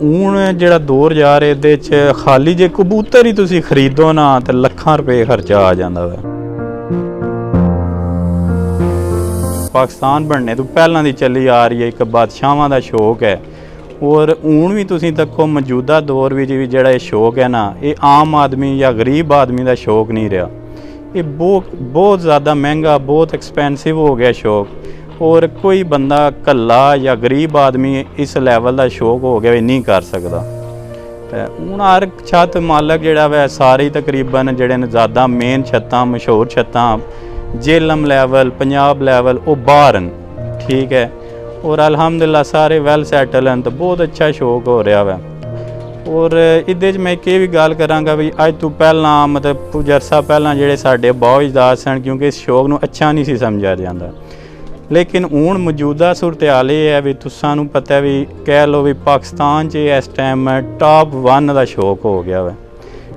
ਹੁਣ ਜਿਹੜਾ ਦੌਰ ਜਾ ਰਿਹਾ ਇਹਦੇ 'ਚ ਖਾਲੀ ਜੇ ਕਬੂਤਰ ਹੀ ਤੁਸੀਂ ਖਰੀਦੋ ਨਾ ਤੇ ਲੱਖਾਂ ਰੁਪਏ ਖਰਚਾ ਆ ਜਾਂਦਾ ਵਾ। ਪਾਕਿਸਤਾਨ ਬਣਨੇ ਤੋਂ ਪਹਿਲਾਂ ਦੀ ਚੱਲੀ ਆ ਰਹੀ ਹੈ ਇੱਕ ਬਾਦਸ਼ਾਹਾਂ ਦਾ ਸ਼ੌਕ ਹੈ, ਔਰ ਹੁਣ ਵੀ ਤੁਸੀਂ ਦੇਖੋ ਮੌਜੂਦਾ ਦੌਰ ਵਿੱਚ ਵੀ ਜਿਹੜਾ ਇਹ ਸ਼ੌਕ ਹੈ ਨਾ, ਇਹ ਆਮ ਆਦਮੀ ਜਾਂ ਗਰੀਬ ਆਦਮੀ ਦਾ ਸ਼ੌਕ ਨਹੀਂ ਰਿਹਾ। ਇਹ ਬਹੁਤ ਜ਼ਿਆਦਾ ਮਹਿੰਗਾ, ਬਹੁਤ ਐਕਸਪੈਂਸਿਵ ਹੋ ਗਿਆ ਸ਼ੌਕ। ਔਰ ਕੋਈ ਬੰਦਾ ਕੱਲਾ ਜਾਂ ਗਰੀਬ ਆਦਮੀ ਇਸ ਲੈਵਲ ਦਾ ਸ਼ੌਕ ਹੋ ਗਿਆ ਵੀ ਨਹੀਂ ਕਰ ਸਕਦਾ। ਹੁਣ ਹਰ ਛੱਤ ਮਾਲਕ ਜਿਹੜਾ ਵਾ ਸਾਰੇ ਤਕਰੀਬਨ ਜਿਹੜੇ ਨੇ ਜ਼ਿਆਦਾ ਮੇਨ ਛੱਤਾਂ, ਮਸ਼ਹੂਰ ਛੱਤਾਂ, ਜੇਲਮ ਲੈਵਲ, ਪੰਜਾਬ ਲੈਵਲ, ਉਹ ਬਾਹਰ ਹਨ। ਠੀਕ ਹੈ, ਔਰ ਅਲਹਮਦੁਲਿਲਾ ਸਾਰੇ ਵੈਲ ਸੈਟਲ ਹਨ, ਤਾਂ ਬਹੁਤ ਅੱਛਾ ਸ਼ੌਕ ਹੋ ਰਿਹਾ ਵਾ। ਔਰ ਇਹਦੇ 'ਚ ਮੈਂ ਇੱਕ ਇਹ ਵੀ ਗੱਲ ਕਰਾਂਗਾ ਵੀ ਅੱਜ ਤੋਂ ਪਹਿਲਾਂ ਮਤਲਬ ਕੁਝ ਅਰਸਾ ਪਹਿਲਾਂ ਜਿਹੜੇ ਸਾਡੇ ਬਾਓ ਅਜਦਾਦ ਸਨ, ਕਿਉਂਕਿ ਇਸ ਸ਼ੌਕ ਨੂੰ ਅੱਛਾ ਨਹੀਂ ਸੀ ਸਮਝਿਆ ਜਾਂਦਾ। ਲੇਕਿਨ ਹੁਣ ਮੌਜੂਦਾ ਸੂਰਤ ਹਾਲ ਇਹ ਹੈ ਵੀ ਤੁਸਾਂ ਨੂੰ ਪਤਾ ਵੀ ਕਹਿ ਲਓ ਵੀ ਪਾਕਿਸਤਾਨ 'ਚ ਇਸ ਟਾਈਮ ਟਾਪ 1 ਦਾ ਸ਼ੌਕ ਹੋ ਗਿਆ ਵਾ।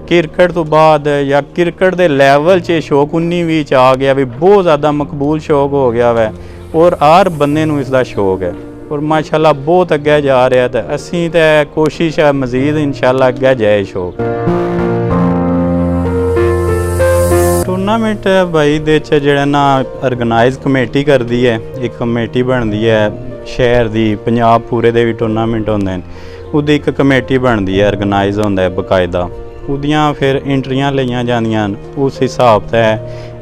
ਕ੍ਰਿਕਟ ਤੋਂ ਬਾਅਦ ਜਾਂ ਕ੍ਰਿਕਟ ਦੇ ਲੈਵਲ 'ਚ ਸ਼ੌਕ 19-20 'ਚ ਆ ਗਿਆ ਵੀ ਬਹੁਤ ਜ਼ਿਆਦਾ ਮਕਬੂਲ ਸ਼ੌਕ ਹੋ ਗਿਆ ਵਾ। ਔਰ ਹਰ ਬੰਦੇ ਨੂੰ ਇਸ ਦਾ ਸ਼ੌਕ ਹੈ, ਔਰ ਮਾਸ਼ਾਅੱਲਾ ਬਹੁਤ ਅੱਗੇ ਜਾ ਰਿਹਾ। ਤਾਂ ਅਸੀਂ ਤਾਂ ਕੋਸ਼ਿਸ਼ ਹੈ ਮਜ਼ੀਦ ਇੰਸ਼ਾਅੱਲਾ ਅੱਗੇ ਜਾਏ ਸ਼ੌਕ। ਟੂਰਨਾਮੈਂਟ ਭਾਈ ਦੇ 'ਚ ਜਿਹੜਾ ਨਾ ਆਰਗੇਨਾਈਜ਼ ਕਮੇਟੀ ਕਰਦੀ ਹੈ, ਇੱਕ ਕਮੇਟੀ ਬਣਦੀ ਹੈ ਸ਼ਹਿਰ ਦੀ, ਪੰਜਾਬ ਪੂਰੇ ਦੇ ਵੀ ਟੂਰਨਾਮੈਂਟ ਹੁੰਦੇ ਨੇ, ਉਹਦੀ ਇੱਕ ਕਮੇਟੀ ਬਣਦੀ ਹੈ, ਆਰਗੇਨਾਈਜ਼ ਹੁੰਦਾ ਹੈ ਬਕਾਇਦਾ। ਉਹਦੀਆਂ ਫਿਰ ਐਂਟਰੀਆਂ ਲਈਆਂ ਜਾਂਦੀਆਂ ਹਨ, ਉਸ ਹਿਸਾਬ ਤੇ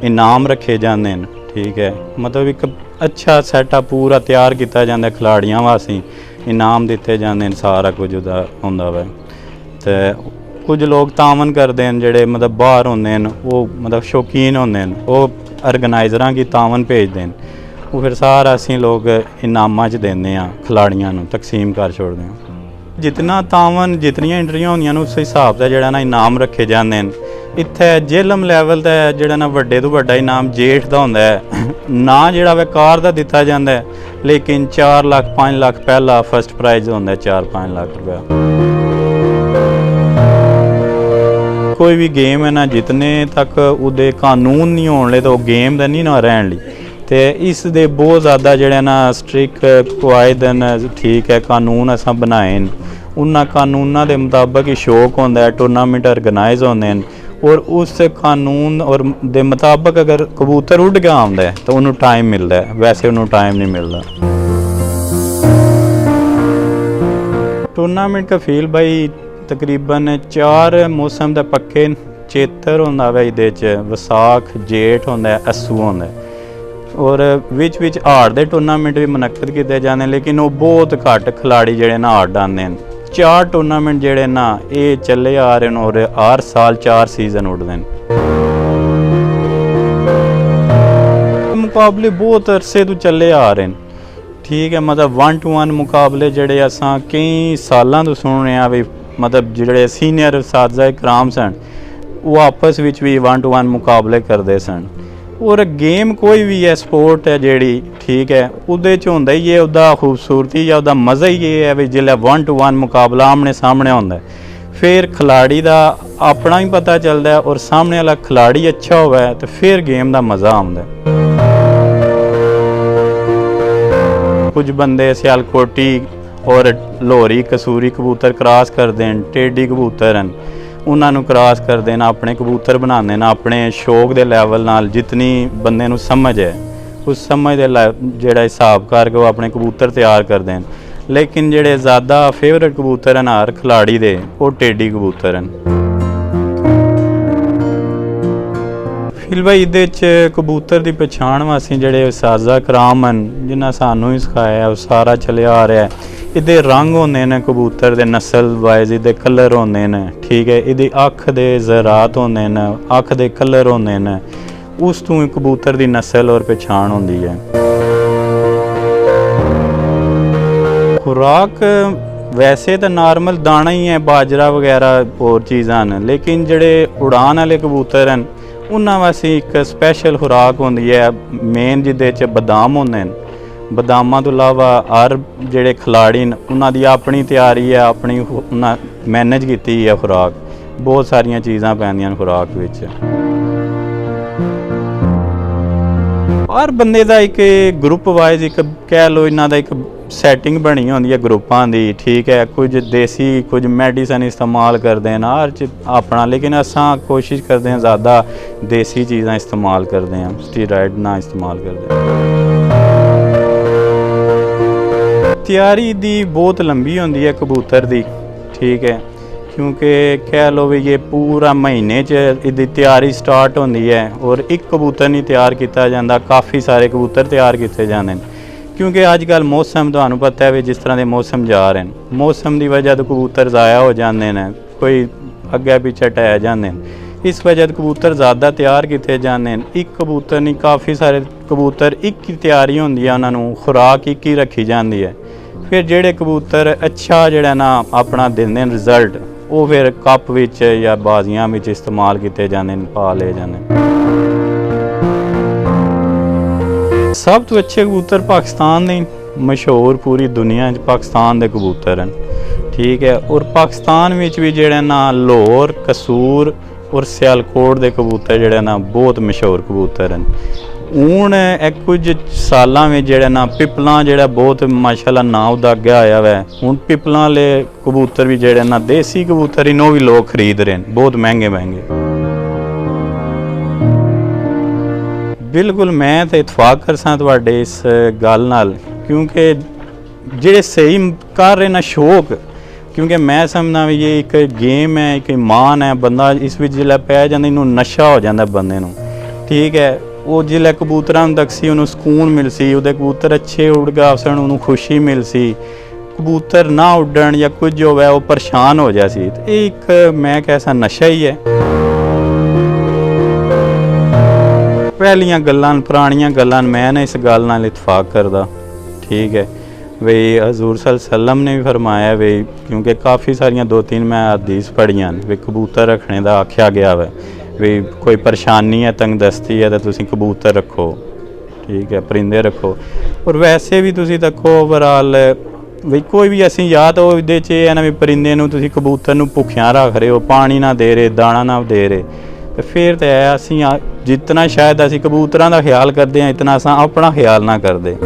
ਇਨਾਮ ਰੱਖੇ ਜਾਂਦੇ ਨੇ। ਠੀਕ ਹੈ, ਮਤਲਬ ਇੱਕ ਅੱਛਾ ਸੈਟਅਪ ਪੂਰਾ ਤਿਆਰ ਕੀਤਾ ਜਾਂਦਾ ਖਿਲਾੜੀਆਂ ਵਾਸਤੇ, ਇਨਾਮ ਦਿੱਤੇ ਜਾਂਦੇ ਨੇ, ਸਾਰਾ ਕੁਝ ਉਹਦਾ ਹੁੰਦਾ ਵਾ। ਅਤੇ ਕੁਝ ਲੋਕ ਤਾਮਨ ਕਰਦੇ ਨੇ ਜਿਹੜੇ ਮਤਲਬ ਬਾਹਰ ਹੁੰਦੇ ਨੇ, ਉਹ ਮਤਲਬ ਸ਼ੌਕੀਨ ਹੁੰਦੇ ਨੇ, ਉਹ ਆਰਗੇਨਾਈਜ਼ਰਾਂ ਕੀ ਤਾਮਨ ਭੇਜਦੇ ਨੇ, ਉਹ ਫਿਰ ਸਾਰਾ ਅਸੀਂ ਲੋਕ ਇਨਾਮਾਂ 'ਚ ਦਿੰਦੇ ਹਾਂ, ਖਿਲਾੜੀਆਂ ਨੂੰ ਤਕਸੀਮ ਕਰ ਛੋੜਦੇ ਹਾਂ। ਜਿਤਨਾ ਤਾਮਨ, ਜਿਤਨੀਆਂ ਐਂਟਰੀਆਂ ਹੁੰਦੀਆਂ ਨੇ ਉਸ ਹਿਸਾਬ ਦਾ ਜਿਹੜਾ ਨਾ ਇਨਾਮ ਰੱਖੇ ਜਾਂਦੇ ਨੇ। ਇੱਥੇ ਜੇਲਮ ਲੈਵਲ ਦਾ ਜਿਹੜਾ ਨਾ ਵੱਡੇ ਤੋਂ ਵੱਡਾ ਇਨਾਮ ਜੇਠ ਦਾ ਹੁੰਦਾ ਹੈ, ਨਾ ਜਿਹੜਾ ਵਾ ਕਾਰ ਦਾ ਦਿੱਤਾ ਜਾਂਦਾ ਹੈ, ਲੇਕਿਨ 4 ਲੱਖ 5 ਲੱਖ ਪਹਿਲਾ ਫਸਟ ਪ੍ਰਾਈਜ਼ ਹੁੰਦਾ 4-5 ਲੱਖ ਰੁਪਇਆ। ਕੋਈ ਵੀ ਗੇਮ ਹੈ ਨਾ, ਜਿਤਨੇ ਤੱਕ ਉਹਦੇ ਕਾਨੂੰਨ ਨਹੀਂ ਹੋਣ ਲਈ ਤਾਂ ਉਹ ਗੇਮ ਦਾ ਨਹੀਂ ਨਾ ਰਹਿਣ ਲਈ। ਅਤੇ ਇਸ ਦੇ ਬਹੁਤ ਜ਼ਿਆਦਾ ਜਿਹੜੇ ਨਾ ਸਟ੍ਰਿਕ ਕਵਾਇਦ ਹਨ, ਠੀਕ ਹੈ, ਕਾਨੂੰਨ ਅਸਾਂ ਬਣਾਏ ਨੇ। ਉਹਨਾਂ ਕਾਨੂੰਨਾਂ ਦੇ ਮੁਤਾਬਕ ਹੀ ਸ਼ੌਕ ਹੁੰਦਾ ਹੈ, ਟੂਰਨਾਮੈਂਟ ਆਰਗੇਨਾਈਜ਼ ਹੁੰਦੇ ਨੇ। ਔਰ ਉਸ ਕਾਨੂੰਨ ਔਰ ਦੇ ਮੁਤਾਬਕ ਅਗਰ ਕਬੂਤਰ ਉੱਡ ਕੇ ਆਉਂਦਾ ਹੈ ਤਾਂ ਉਹਨੂੰ ਟਾਈਮ ਮਿਲਦਾ ਹੈ, ਵੈਸੇ ਉਹਨੂੰ ਟਾਈਮ ਨਹੀਂ ਮਿਲਦਾ। ਟੂਰਨਾਮੈਂਟ का फील भाई तकरीबन 4 मौसम ਦਾ ਪੱਕੇ ਚੇਤਰ ਹੁੰਦਾ ਵਾ, ਇਹਦੇ 'ਚ ਵਿਸਾਖ, ਜੇਠ ਹੁੰਦਾ, ਅੱਸੂ ਹੁੰਦਾ। ਔਰ ਵਿੱਚ ਹਾੜ ਦੇ ਟੂਰਨਾਮੈਂਟ ਵੀ ਮੁਨੱਕਦ ਕੀਤੇ ਜਾਂਦੇ, ਲੇਕਿਨ ਉਹ ਬਹੁਤ ਘੱਟ ਖਿਲਾੜੀ ਜਿਹੜੇ ਨਾ ਹਾੜ ਆਉਂਦੇ ਨੇ। 4 ਟੂਰਨਾਮੈਂਟ ਜਿਹੜੇ ਨਾ ਇਹ ਚੱਲੇ ਆ ਰਹੇ ਨੇ, ਔਰ ਹਰ ਸਾਲ 4 ਸੀਜ਼ਨ ਉੱਡਦੇ ਨੇ। ਮੁਕਾਬਲੇ ਬਹੁਤ ਅਰਸੇ ਤੋਂ ਚੱਲੇ ਆ ਰਹੇ ਨੇ। ਠੀਕ ਹੈ, ਮਤਲਬ 1 to 1 ਮੁਕਾਬਲੇ ਜਿਹੜੇ ਅਸਾਂ ਕਈ ਸਾਲਾਂ ਤੋਂ ਸੁਣ ਰਹੇ ਹਾਂ ਵੀ ਮਤਲਬ ਜਿਹੜੇ ਸੀਨੀਅਰ ਉਸਤਾਜ਼ਾ ਇਕਰਾਮ ਸਨ, ਉਹ ਆਪਸ ਵਿੱਚ ਵੀ 1 to 1 ਮੁਕਾਬਲੇ ਕਰਦੇ ਸਨ। ਔਰ ਗੇਮ ਕੋਈ ਵੀ ਹੈ, ਸਪੋਰਟ ਹੈ ਜਿਹੜੀ, ਠੀਕ ਹੈ, ਉਹਦੇ 'ਚ ਹੁੰਦਾ ਹੀ ਹੈ ਉਹਦਾ ਖੂਬਸੂਰਤੀ ਜਾਂ ਉਹਦਾ ਮਜ਼ਾ ਹੀ ਇਹ ਹੈ ਵੀ ਜਿੱਲੇ 1 to 1 ਮੁਕਾਬਲਾ ਆਮਣੇ ਸਾਹਮਣੇ ਹੁੰਦਾ, ਫਿਰ ਖਿਲਾੜੀ ਦਾ ਆਪਣਾ ਹੀ ਪਤਾ ਚੱਲਦਾ ਹੈ, ਔਰ ਸਾਹਮਣੇ ਵਾਲਾ ਖਿਲਾੜੀ ਅੱਛਾ ਹੋਵੇ ਤਾਂ ਫਿਰ ਗੇਮ ਦਾ ਮਜ਼ਾ ਆਉਂਦਾ। ਕੁਝ ਬੰਦੇ ਸਿਆਲਕੋਟੀ ਔਰ ਲਾਹੌਰੀ ਕਸੂਰੀ ਕਬੂਤਰ ਕ੍ਰਾਸ ਕਰਦੇ ਨੇ, ਟੇਡੀ ਕਬੂਤਰ ਹਨ, ਉਹਨਾਂ ਨੂੰ ਕ੍ਰਾਸ ਕਰਦੇ ਨੇ, ਆਪਣੇ ਕਬੂਤਰ ਬਣਾਉਂਦੇ ਨੇ ਆਪਣੇ ਸ਼ੌਕ ਦੇ ਲੈਵਲ ਨਾਲ। ਜਿਤਨੀ ਬੰਦੇ ਨੂੰ ਸਮਝ ਹੈ, ਉਸ ਸਮਝ ਦੇ ਜਿਹੜਾ ਹਿਸਾਬ ਕਰਕੇ ਉਹ ਆਪਣੇ ਕਬੂਤਰ ਤਿਆਰ ਕਰਦੇ ਨੇ। ਲੇਕਿਨ ਜਿਹੜੇ ਜ਼ਿਆਦਾ ਫੇਵਰੇਟ ਕਬੂਤਰ ਹਨ ਹਰ ਖਿਲਾੜੀ ਦੇ, ਉਹ ਟੇਡੀ ਕਬੂਤਰ ਹਨ। ਫਿਲ ਭਾਈ ਇਹਦੇ 'ਚ ਕਬੂਤਰ ਦੀ ਪਛਾਣ ਵਾਸਤੇ ਜਿਹੜੇ ਉਸਤਾਜ਼ਾ ਕਰਾਮ ਹਨ, ਜਿਨ੍ਹਾਂ ਸਾਨੂੰ ਹੀ ਸਿਖਾਇਆ, ਉਹ ਸਾਰਾ ਚੱਲਿਆ ਆ ਰਿਹਾ। ਇਹਦੇ ਰੰਗ ਹੁੰਦੇ ਨੇ ਕਬੂਤਰ ਦੇ, ਨਸਲ ਵਾਈਜ਼ ਇਹਦੇ ਕਲਰ ਹੁੰਦੇ ਨੇ। ਠੀਕ ਹੈ, ਇਹਦੀ ਅੱਖ ਦੇ ਜ਼ਰਾਤ ਹੁੰਦੇ ਨੇ, ਅੱਖ ਦੇ ਕਲਰ ਹੁੰਦੇ ਨੇ, ਉਸ ਤੋਂ ਹੀ ਕਬੂਤਰ ਦੀ ਨਸਲ ਔਰ ਪਛਾਣ ਹੁੰਦੀ ਹੈ। ਖੁਰਾਕ ਵੈਸੇ ਤਾਂ ਨਾਰਮਲ ਦਾਣਾ ਹੀ ਹੈ, ਬਾਜਰਾ ਵਗੈਰਾ ਹੋਰ ਚੀਜ਼ਾਂ ਹਨ, ਲੇਕਿਨ ਜਿਹੜੇ ਉਡਾਨ ਵਾਲੇ ਕਬੂਤਰ ਹਨ ਉਹਨਾਂ ਵਾਸਤੇ ਇੱਕ ਸਪੈਸ਼ਲ ਖੁਰਾਕ ਹੁੰਦੀ ਹੈ ਮੇਨ, ਜਿਹਦੇ 'ਚ ਬਦਾਮ ਹੁੰਦੇ ਨੇ। ਬਦਾਮਾਂ ਤੋਂ ਇਲਾਵਾ ਹਰ ਜਿਹੜੇ ਖਿਲਾੜੀ ਨੇ ਉਹਨਾਂ ਦੀ ਆਪਣੀ ਤਿਆਰੀ ਹੈ, ਆਪਣੀ ਉਹਨਾਂ ਮੈਨੇਜ ਕੀਤੀ ਹੈ ਖੁਰਾਕ। ਬਹੁਤ ਸਾਰੀਆਂ ਚੀਜ਼ਾਂ ਪੈਂਦੀਆਂ ਨੇ ਖੁਰਾਕ ਵਿੱਚ। ਹਰ ਬੰਦੇ ਦਾ ਇੱਕ ਗਰੁੱਪ ਵਾਈਜ਼ ਇੱਕ ਕਹਿ ਲਓ ਇਹਨਾਂ ਦਾ ਇੱਕ ਸੈਟਿੰਗ ਬਣੀ ਹੁੰਦੀ ਹੈ ਗਰੁੱਪਾਂ ਦੀ, ਠੀਕ ਹੈ, ਕੁਝ ਦੇਸੀ ਕੁਝ ਮੈਡੀਸਨ ਇਸਤੇਮਾਲ ਕਰਦੇ ਹਨ ਹਰ ਆਪਣਾ, ਲੇਕਿन ਅਸਾਂ ਕੋਸ਼ਿਸ਼ ਕਰਦੇ ਹਾਂ ज़्यादा देसी चीज़ां इस्तेमाल करते हैं, स्टीराइड ना इस्तेमाल करते। ਤਿਆਰੀ ਦੀ ਬਹੁਤ ਲੰਬੀ ਹੁੰਦੀ ਹੈ ਕਬੂਤਰ ਦੀ, ਠੀਕ ਹੈ, ਕਿਉਂਕਿ ਕਹਿ ਲਓ ਵੀ ਇਹ ਪੂਰਾ ਮਹੀਨੇ 'ਚ ਇਹਦੀ ਤਿਆਰੀ ਸਟਾਰਟ ਹੁੰਦੀ ਹੈ ਔਰ ਇੱਕ ਕਬੂਤਰ ਨਹੀਂ ਤਿਆਰ ਕੀਤਾ ਜਾਂਦਾ, ਕਾਫੀ ਸਾਰੇ ਕਬੂਤਰ ਤਿਆਰ ਕੀਤੇ ਜਾਂਦੇ ਨੇ, ਕਿਉਂਕਿ ਅੱਜ ਕੱਲ੍ਹ ਮੌਸਮ ਤੁਹਾਨੂੰ ਪਤਾ ਹੈ ਵੀ ਜਿਸ ਤਰ੍ਹਾਂ ਦੇ ਮੌਸਮ ਜਾ ਰਹੇ ਨੇ, ਮੌਸਮ ਦੀ ਵਜ੍ਹਾ ਤੋਂ ਕਬੂਤਰ ਜ਼ਾਇਆ ਹੋ ਜਾਂਦੇ ਨੇ, ਕੋਈ ਅੱਗੇ ਪਿੱਛੇ ਟਹਿ ਜਾਂਦੇ ਨੇ, ਇਸ ਵਜ੍ਹਾ ਤੋਂ ਕਬੂਤਰ ज़्यादा ਤਿਆਰ ਕੀਤੇ ਜਾਂਦੇ ਨੇ। ਇੱਕ ਕਬੂਤਰ ਨਹੀਂ ਕਾਫੀ ਸਾਰੇ ਕਬੂਤਰ ਇੱਕ ਹੀ ਤਿਆਰੀ ਹੁੰਦੀ ਹੈ, ਉਹਨਾਂ ਨੂੰ ਖੁਰਾਕ ਇੱਕ ਹੀ ਰੱਖੀ ਜਾਂਦੀ ਹੈ। ਫਿਰ ਜਿਹੜੇ ਕਬੂਤਰ ਅੱਛਾ ਜਿਹੜਾ ਨਾ ਆਪਣਾ ਦਿੰਦੇ ਨੇ ਰਿਜ਼ਲਟ, ਉਹ ਫਿਰ ਕੱਪ ਵਿੱਚ ਜਾਂ ਬਾਜ਼ੀਆਂ ਵਿੱਚ ਇਸਤੇਮਾਲ ਕੀਤੇ ਜਾਂਦੇ ਨੇ, ਪਾ ਲਏ ਜਾਂਦੇ ਨੇ। ਸਭ ਤੋਂ ਅੱਛੇ ਕਬੂਤਰ ਪਾਕਿਸਤਾਨ ਦੇ ਮਸ਼ਹੂਰ ਪੂਰੀ ਦੁਨੀਆ 'ਚ ਪਾਕਿਸਤਾਨ ਦੇ ਕਬੂਤਰ ਹਨ, ਠੀਕ ਹੈ, ਔਰ ਪਾਕਿਸਤਾਨ ਵਿੱਚ ਵੀ ਜਿਹੜੇ ਨਾ ਲਾਹੌਰ, ਕਸੂਰ ਔਰ ਸਿਆਲਕੋਟ ਦੇ ਕਬੂਤਰ ਜਿਹੜੇ ਨਾ ਬਹੁਤ ਮਸ਼ਹੂਰ ਕਬੂਤਰ ਹਨ। ਹੁਣ ਇਹ ਕੁਝ ਸਾਲਾਂ ਵਿੱਚ ਜਿਹੜਾ ਨਾ ਪਿਪਲਾਂ ਜਿਹੜਾ ਬਹੁਤ ਮਾਸ਼ਾਅੱਲਾ ਨਾਂ ਉਹਦਾ ਅੱਗੇ ਆਇਆ ਵੈ। ਹੁਣ ਪਿਪਲਾਂ ਵਾਲੇ ਕਬੂਤਰ ਵੀ ਜਿਹੜੇ ਨਾ ਦੇਸੀ ਕਬੂਤਰ ਹੀ ਉਹ ਵੀ ਲੋਕ ਖਰੀਦ ਰਹੇ ਨੇ, ਬਹੁਤ ਮਹਿੰਗੇ ਮਹਿੰਗੇ। ਬਿਲਕੁਲ ਮੈਂ ਤਾਂ ਇਤਫਾਕ ਕਰਸਾਂ ਤੁਹਾਡੇ ਇਸ ਗੱਲ ਨਾਲ, ਕਿਉਂਕਿ ਜਿਹੜੇ ਸਹੀ ਕਰ ਰਹੇ ਨਾ ਸ਼ੌਕ, ਕਿਉਂਕਿ ਮੈਂ ਸਮਝਦਾ ਵੀ ਇਹ ਇੱਕ ਗੇਮ ਹੈ, ਇੱਕ ਇਮਾਨ ਹੈ, ਬੰਦਾ ਇਸ ਵਿੱਚ ਜਿਹੜਾ ਪੈ ਜਾਂਦਾ ਇਹਨੂੰ ਨਸ਼ਾ ਹੋ ਜਾਂਦਾ ਬੰਦੇ ਨੂੰ, ਠੀਕ ਹੈ। ਉਹ ਜਿਲੇ ਕਬੂਤਰਾਂ ਨੂੰ ਦਕਸੀ ਉਹਨੂੰ ਸਕੂਨ ਮਿਲ ਸੀ, ਉਹਦੇ ਕਬੂਤਰ ਅੱਛੇ ਉੱਡ ਗਏ ਸਨ, ਉਹਨੂੰ ਖੁਸ਼ੀ ਮਿਲ ਸੀ। ਕਬੂਤਰ ਨਾ ਉੱਡਣ ਜਾਂ ਕੁਝ ਹੋਵੇ ਉਹ ਪਰੇਸ਼ਾਨ ਹੋ ਜਾ ਸੀ, ਇਹ ਇੱਕ ਮੈਂ ਕਹਿ ਨਸ਼ਾ ਹੀ ਹੈ। ਪਹਿਲੀਆਂ ਗੱਲਾਂ ਪੁਰਾਣੀਆਂ ਗੱਲਾਂ ਮੈਂ ਨਾ ਇਸ ਗੱਲ ਨਾਲ ਇਤਫਾਕ ਕਰਦਾ, ਠੀਕ ਹੈ ਵੀ ਹਜ਼ੂਰ ਸੱਲਮ ਨੇ ਵੀ ਫਰਮਾਇਆ ਵੀ, ਕਿਉਂਕਿ ਕਾਫੀ ਸਾਰੀਆਂ 2-3 ਮੈਂ ਹਦੀਸ ਪੜ੍ਹੀਆਂ ਵੀ ਕਬੂਤਰ ਰੱਖਣੇ ਦਾ ਆਖਿਆ ਗਿਆ ਵਾ ਵੀ ਕੋਈ ਪਰੇਸ਼ਾਨੀ ਹੈ, ਤੰਗਦਸਤੀ ਹੈ ਤਾਂ ਤੁਸੀਂ ਕਬੂਤਰ ਰੱਖੋ, ਠੀਕ ਹੈ, ਪਰਿੰਦੇ ਰੱਖੋ। ਔਰ ਵੈਸੇ ਵੀ ਤੁਸੀਂ ਦੇਖੋ ਓਵਰਆਲ ਵੀ ਕੋਈ ਵੀ ਅਸੀਂ ਜਾਂ ਤਾਂ ਉਹਦੇ 'ਚ ਇਹ ਨਾ ਵੀ ਪਰਿੰਦੇ ਨੂੰ ਤੁਸੀਂ ਕਬੂਤਰ ਨੂੰ ਭੁੱਖਿਆਂ ਰੱਖ ਰਹੇ ਹੋ, ਪਾਣੀ ਨਾ ਦੇ ਰਹੇ, ਦਾਣਾ ਨਾ ਦੇ ਰਹੇ, ਤੇ ਫਿਰ ਤਾਂ ਹੈ ਅਸੀਂ ਜਿਤਨਾ ਸ਼ਾਇਦ ਅਸੀਂ ਕਬੂਤਰਾਂ ਦਾ ਖਿਆਲ ਕਰਦੇ ਹਾਂ ਇਤਨਾ ਅਸਾਂ ਆਪਣਾ ਖਿਆਲ ਨਾ ਕਰਦੇ।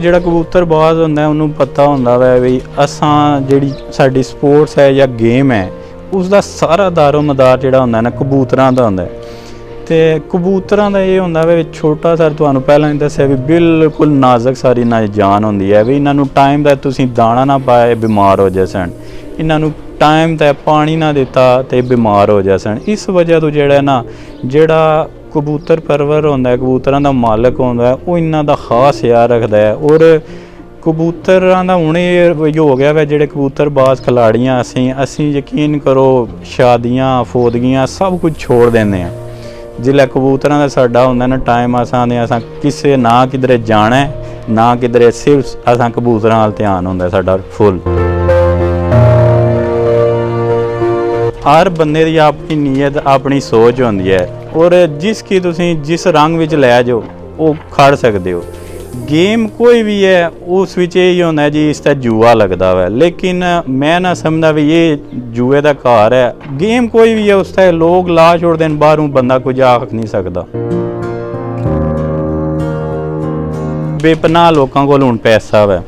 ਜਿਹੜਾ ਕਬੂਤਰਬਾਜ਼ ਹੁੰਦਾ ਉਹਨੂੰ ਪਤਾ ਹੁੰਦਾ ਵੈ ਵੀ ਅਸਾਂ ਜਿਹੜੀ ਸਾਡੀ ਸਪੋਰਟਸ ਹੈ ਜਾਂ ਗੇਮ ਹੈ ਉਸ ਦਾ ਸਾਰਾ ਦਾਰੋ ਮਦਾਰ ਜਿਹੜਾ ਹੁੰਦਾ ਨਾ ਕਬੂਤਰਾਂ ਦਾ ਹੁੰਦਾ। ਤੇ ਕਬੂਤਰਾਂ ਦਾ ਇਹ ਹੁੰਦਾ ਵੀ ਛੋਟਾ ਸਰ ਤੁਹਾਨੂੰ ਪਹਿਲਾਂ ਹੀ ਦੱਸਿਆ ਵੀ ਬਿਲਕੁਲ ਨਾਜ਼ੁਕ ਸਾਰੀ ਨਾ ਜਾਨ ਹੁੰਦੀ ਹੈ ਵੀ ਇਹਨਾਂ ਨੂੰ ਟਾਈਮ ਦਾ ਤੁਸੀਂ ਦਾਣਾ ਨਾ ਪਾਏ ਬਿਮਾਰ ਹੋ ਜਾ ਸਨ, ਇਹਨਾਂ ਨੂੰ ਟਾਈਮ ਤੇ ਪਾਣੀ ਨਾ ਦਿੱਤਾ ਤੇ ਬਿਮਾਰ ਹੋ ਜਾ ਸਨ। ਇਸ ਵਜ੍ਹਾ ਤੋਂ ਜਿਹੜਾ ਕਬੂਤਰ ਪਰਵਰ ਹੁੰਦਾ, ਕਬੂਤਰਾਂ ਦਾ ਮਾਲਕ ਹੁੰਦਾ, ਉਹ ਇਹਨਾਂ ਦਾ ਖਾਸ ਖਿਆਲ ਰੱਖਦਾ ਹੈ। ਔਰ ਕਬੂਤਰਾਂ ਦਾ ਹੁਣ ਇਹ ਹੋ ਗਿਆ ਵਾ ਜਿਹੜੇ ਕਬੂਤਰਬਾਜ਼ ਖਿਲਾੜੀਆਂ ਅਸੀਂ ਯਕੀਨ ਕਰੋ ਸ਼ਾਦੀਆਂ ਫੋਦਗੀਆਂ ਸਭ ਕੁਝ ਛੋੜ ਦਿੰਦੇ ਹਾਂ। ਜਿਲਾ ਕਬੂਤਰਾਂ ਦਾ ਸਾਡਾ ਹੁੰਦਾ ਨਾ ਟਾਈਮ ਅਸਾਂ ਕਿਸੇ ਨਾ ਕਿਧਰੇ ਜਾਣਾ ਨਾ ਕਿਧਰੇ, ਸਿਰਫ ਅਸਾਂ ਕਬੂਤਰਾਂ ਵੱਲ ਧਿਆਨ ਹੁੰਦਾ ਸਾਡਾ ਫੁੱਲ। ਹਰ ਬੰਦੇ ਦੀ ਆਪਣੀ ਨੀਅਤ ਆਪਣੀ ਸੋਚ ਹੁੰਦੀ ਹੈ ਔਰ ਜਿਸ ਰੰਗ ਵਿੱਚ ਲੈ ਜਾਓ ਉਹ ਖੜ ਸਕਦੇ ਹੋ। ਗੇਮ ਕੋਈ ਵੀ ਹੈ ਉਸ ਵਿੱਚ ਇਹ ਹੁੰਦਾ ਜੀ ਇਸ ਦਾ ਜੂਆ ਲੱਗਦਾ ਵਾ, ਲੇਕਿਨ ਮੈਂ ਨਾ ਸਮਝਦਾ ਵੀ ਇਹ ਜੂਏ ਦਾ ਘਰ ਹੈ। ਗੇਮ ਕੋਈ ਵੀ ਹੈ ਉਸ ਤੇ ਲੋਕ ਲਾ ਛੋੜਦੇ ਨੇ, ਬਾਹਰੋਂ ਬੰਦਾ ਕੁਝ ਆਖ ਨਹੀਂ ਸਕਦਾ। ਬੇਪਨਾਹ ਲੋਕਾਂ ਕੋਲ ਹੁਣ ਪੈਸਾ ਵਾ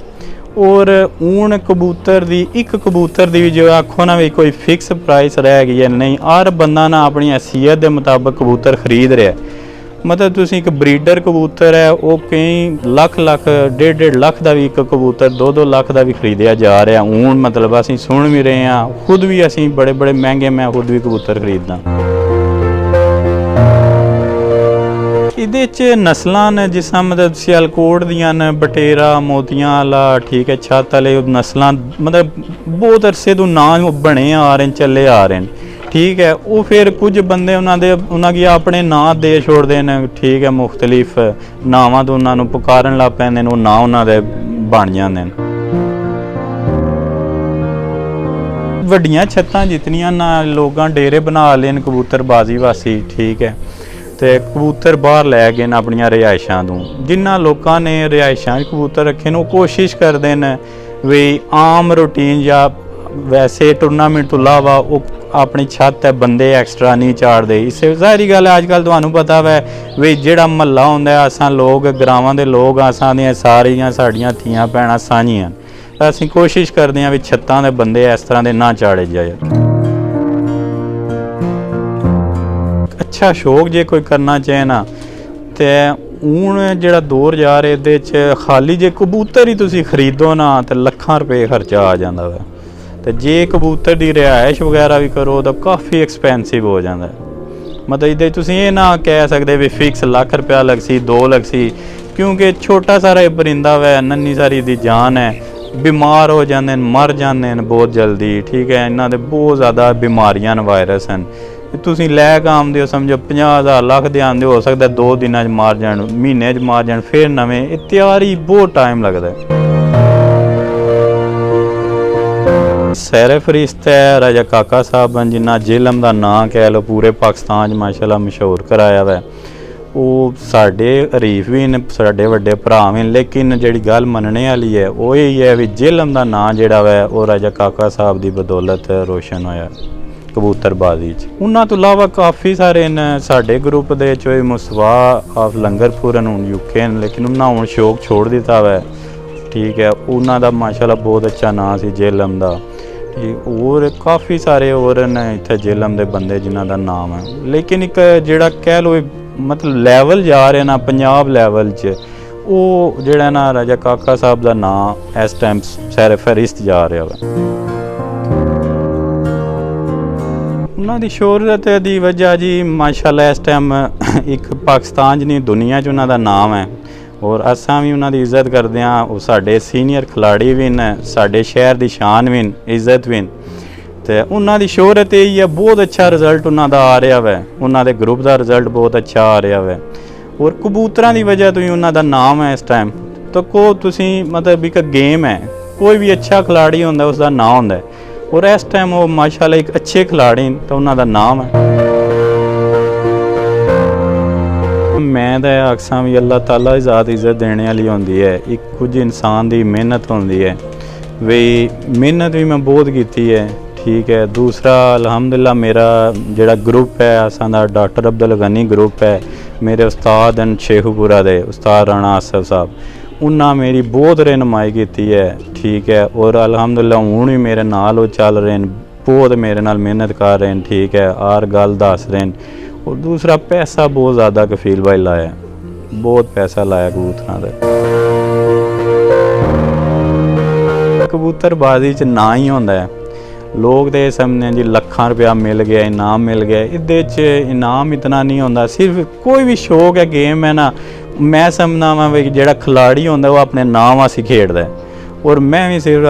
ਔਰ ਹੁਣ ਇੱਕ ਕਬੂਤਰ ਦੀ ਵੀ ਜੋ ਆਖੋ ਨਾ ਵੀ ਕੋਈ ਫਿਕਸ ਪ੍ਰਾਈਸ ਰਹਿ ਗਈ ਹੈ ਨਹੀਂ, ਹਰ ਬੰਦਾ ਨਾ ਆਪਣੀ ਹੈਸੀਅਤ ਦੇ ਮੁਤਾਬਕ ਕਬੂਤਰ ਖਰੀਦ ਰਿਹਾ। ਮਤਲਬ ਤੁਸੀਂ ਇੱਕ ਬਰੀਡਰ ਕਬੂਤਰ ਹੈ ਉਹ ਕਈ ਲੱਖ 1.5 ਲੱਖ ਦਾ ਵੀ ਇੱਕ ਕਬੂਤਰ 2-2 ਲੱਖ ਦਾ ਵੀ ਖਰੀਦਿਆ ਜਾ ਰਿਹਾ ਹੁਣ। ਮਤਲਬ ਅਸੀਂ ਸੁਣ ਵੀ ਰਹੇ ਹਾਂ, ਖੁਦ ਵੀ ਅਸੀਂ ਬੜੇ ਮਹਿੰਗੇ ਮੈਂ ਖੁਦ ਵੀ ਕਬੂਤਰ ਖਰੀਦਦਾ। ਇਹਦੇ 'ਚ ਨਸਲਾਂ ਨੇ ਜਿਸ ਤਰ੍ਹਾਂ ਮਤਲਬ ਸਿਆਲਕੋਟ ਦੀਆਂ ਨੇ, ਬਟੇਰਾ, ਮੋਤੀਆਂ ਵਾਲਾ, ਠੀਕ ਹੈ, ਛੱਤ ਵਾਲੇ ਨਸਲਾਂ ਮਤਲਬ ਬਹੁਤ ਅਰਸੇ ਤੋਂ ਨਾਂ ਬਣੇ ਆ ਰਹੇ ਨੇ, ਚੱਲੇ ਆ ਰਹੇ ਨੇ, ਠੀਕ ਹੈ। ਉਹ ਫਿਰ ਕੁਝ ਬੰਦੇ ਉਹਨਾਂ ਕੀ ਆਪਣੇ ਨਾਂ ਦੇ ਛੋੜਦੇ ਨੇ, ਠੀਕ ਹੈ, ਮੁਖਤਲਿਫ ਨਾਵਾਂ ਤੋਂ ਉਹਨਾਂ ਨੂੰ ਪੁਕਾਰਨ ਲੱਗ ਪੈਂਦੇ ਨੇ, ਉਹ ਨਾਂ ਉਹਨਾਂ ਦੇ ਬਣ ਜਾਂਦੇ ਨੇ। ਵੱਡੀਆਂ ਛੱਤਾਂ ਜਿਤਨੀਆਂ ਨਾ ਲੋਕਾਂ ਡੇਰੇ ਬਣਾ ਲਏ ਨੇ ਕਬੂਤਰਬਾਜ਼ੀ ਵਾਸੀ, ਠੀਕ ਹੈ, ਤੇ ਕਬੂਤਰ ਬਾਹਰ ਲੈ ਗਏ ਨੇ ਆਪਣੀਆਂ ਰਿਹਾਇਸ਼ਾਂ ਤੋਂ। ਜਿਨ੍ਹਾਂ ਲੋਕਾਂ ਨੇ ਰਿਹਾਇਸ਼ਾਂ 'ਚ ਕਬੂਤਰ ਰੱਖੇ ਨੇ ਉਹ ਕੋਸ਼ਿਸ਼ ਕਰਦੇ ਨੇ ਵੀ ਆਮ ਰੂਟੀਨ ਜਾਂ ਵੈਸੇ ਟੂਰਨਾਮੈਂਟ ਤੋਂ ਇਲਾਵਾ ਉਹ अपनी छत है बंदे एक्सट्रा नहीं चाड़ते। इस सारी गल अजकल तुहानू पता वै भी जिहड़ा महल्ला हुंदा असां लोग ग्रामां दे लोग असां दियां सारियां साडियां धीआं भैणां सांझियां असीं कोशिश करते हैं भी छत्तां दे बंदे इस तरह के ना चाड़े जाए। अच्छा शौक जे कोई करना चाहे ना तो हूँ जो दौर जा रहे इहदे च खाली जे कबूतर ही तुसी खरीदो ना तो लाखां रुपए खर्चा आ जाता है। तो जे कबूतर की रिहाइश वगैरह भी करो तो काफ़ी एक्सपेंसिव हो जाता है। मतलब ये तुसी ये ना कह सकते भी फिक्स लाख रुपया लग सी 2 लग सी, क्योंकि छोटा सारा परिंदा वै नन्नी सारी दी जान है, बीमार हो जाते हैं मर जाते हैं बहुत जल्दी। ठीक है, इन्हों दे बहुत ज़्यादा बीमारियां वायरस हैं। तुसी लैके आमदे हो समझो 50,000 लाख दे आंदे हो सकता है 2 दिनों मार जान, महीने मार जान, फिर नवें तैयारी बहुत टाइम लगता है। सैर फरिश्त है राजा काका साहब जिन्ना जेलम का नाम कह लो पूरे पाकिस्तान माशाल्लाह मशहूर कराया वै। वो साढ़े हरीफ भी ने साढ़े वड्डे भरा भी, लेकिन जी गल मनने वाली है वो यही है भी जेलम का नाम जोड़ा वै वो राजा काका साहब की बदौलत रोशन होया कबूतरबाजी। उन्होंने तो इलावा काफ़ी सारे न साढ़े ग्रुप के चो मुस्तफा ऑफ लंगरपुर हूँ यूके, लेकिन उन्होंने हूँ शौक छोड़ दिता वै। ठीक है, उन्होंने माशाल्लाह बहुत अच्छा नाम से जेलम का। और काफ़ी सारे और न इत्थे जेलम के बंदे जिन्हों का नाम है, लेकिन एक जोड़ा कह लो मतलब लैवल जा रहे ना पंजाब लैवल च वो जोड़ा ना राजा काका साहब का नाम इस टाइम सैर फहरिस्त जा रहा है। उन्होंने शोहरत की वजह जी माशाल्लाह इस टाइम एक पाकिस्तान च नहीं दुनिया च उन्हों का नाम है और असां भी उन्हों की इज्जत करते हैं। वो साढ़े सीनियर खिलाड़ी भी न, साढ़े शहर की शान भी इज्जत भी। तो उन्होंने शोहरत यही है बहुत अच्छा रिजल्ट उन्होंने आ रहा वै, उन्होंने ग्रुप का रिजल्ट बहुत अच्छा आ रहा वै और कबूतरों की वजह तो ही उन्होंने नाम है इस टाइम। तो को तुसी मतलब एक गेम है, कोई भी अच्छा खिलाड़ी होंदा उसका नाम होंदा है और इस टाइम वो माशाल्लाह एक अच्छे खिलाड़ी तो उन्होंने नाम है। मैं तो अक्सर भी अल्लाह ताला की ज़ात इज्जत देने वाली होंदी है। एक कुछ इंसान की मेहनत होंदी है, वे मेहनत भी मैं बहुत की है। ठीक है, दूसरा अल्हम्दुलिल्लाह मेरा जोड़ा ग्रुप है असां दा डॉक्टर अब्दुल गनी ग्रुप है, मेरे उस्ताद हैं शेखुपुरा दे उस्ताद राणा आसफ साहब, उन्हें मेरी बहुत रहनुमाई की है। ठीक है, और अल्हम्दुलिल्लाह हूँ भी मेरे नाल वो चल रहे हैं, बहुत मेरे नाल मेहनत कर रहे हैं। ठीक है, हर गल दस रहे हैं। और दूसरा पैसा बहुत ज़्यादा कफील भाई लाया, बहुत पैसा लाया कबूतरों का। कबूतरबाजी च ना ही होंदा है, लोग तो समझते जी लाखां रुपया मिल गया इनाम मिल गया, इहदे इनाम इतना नहीं होंदा। सिर्फ कोई भी शौक है गेम है ना, मैं समझना वा भी जिहड़ा खिलाड़ी होंदा वो अपने नाम वास्ते खेडदा है और मैं भी सिर्फ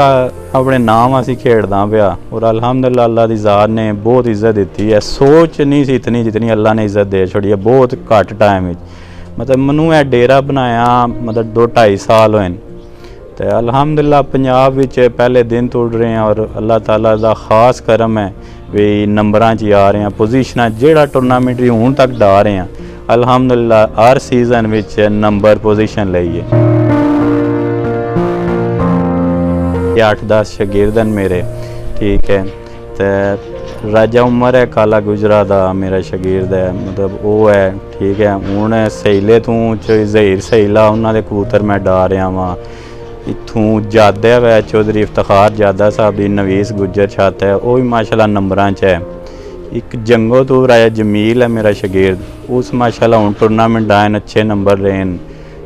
अपने नाम वास्ते खेडदा पिया। और अल्हम्दुलिल्लाह अल्लाह की ज़ात ने बहुत इज्जत दी है। सोच नहीं सी इतनी जितनी अल्लाह ने इज्जत दे छोड़ी है बहुत घट टाइम में। मतलब मैनू यह डेरा बनाया मतलब 2-2.5 साल होए, तो अल्हम्दुलिल्लाह पंजाब विच पहले दिन तोड़ रहे हैं और अल्लाह ताला दा खास करम है भी नंबरां च आ रहे हैं, पोजीशनां जेड़ा टूर्नामेंट भी हुण तक डा रहे हैं अल्हम्दुलिल्लाह हर सीजन विच नंबर पोजीशन लई है। 8-10 शागिर्दन मेरे। ठीक है, तो राजा उमर है काला गुजरा दा मेरा शागिर्द है, मतलब वो है। ठीक है, हुण सहीले तू जहीर सहीला उन्होंने कबूतर मैं डा रहा वहाँ। इत्थों जादा वै चौधरी इफ्तार जादा साहब की नवीस गुज्जर छत है, वो भी माशाल्लाह नंबरां च है। एक जंगो तो राजा जमील है मेरा शागिर्द, उस माशाल्लाह हुण टूर्नामेंट आए अच्छे नंबर रहे।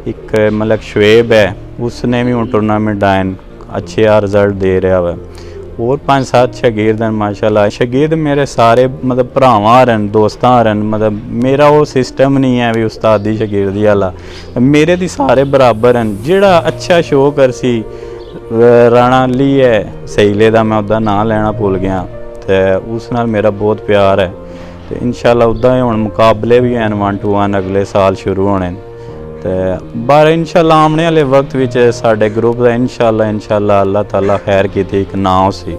एक मतलब शुएब है उसने भी हुण टूर्नामेंट आए अच्छे रिजल्ट दे रहा है। और 5-7 शागिर्द हैं माशाल्लाह। शागिर्द मेरे सारे मतलब भरावां हरन दोस्तां हरन, मतलब मेरा वो सिस्टम नहीं है भी उस्तादी शागिर्दी वाला, मेरे दी सारे बराबर हैं। जिहड़ा अच्छा शो कर सी राणा अली है सहीले दा, मैं उसदा नाम लेना भुल गया, तो उस नाल मेरा बहुत प्यार है। तो इंशाल्लाह उदा ही हुण मुकाबले भी हैं 1 to 1 अगले साल शुरू होने। तो बार इंशाल्लाह आने वाले वक्त विच साडे ग्रुप का इंशाल्लाह अल्लाह ताला खैर कीती एक नाम सी।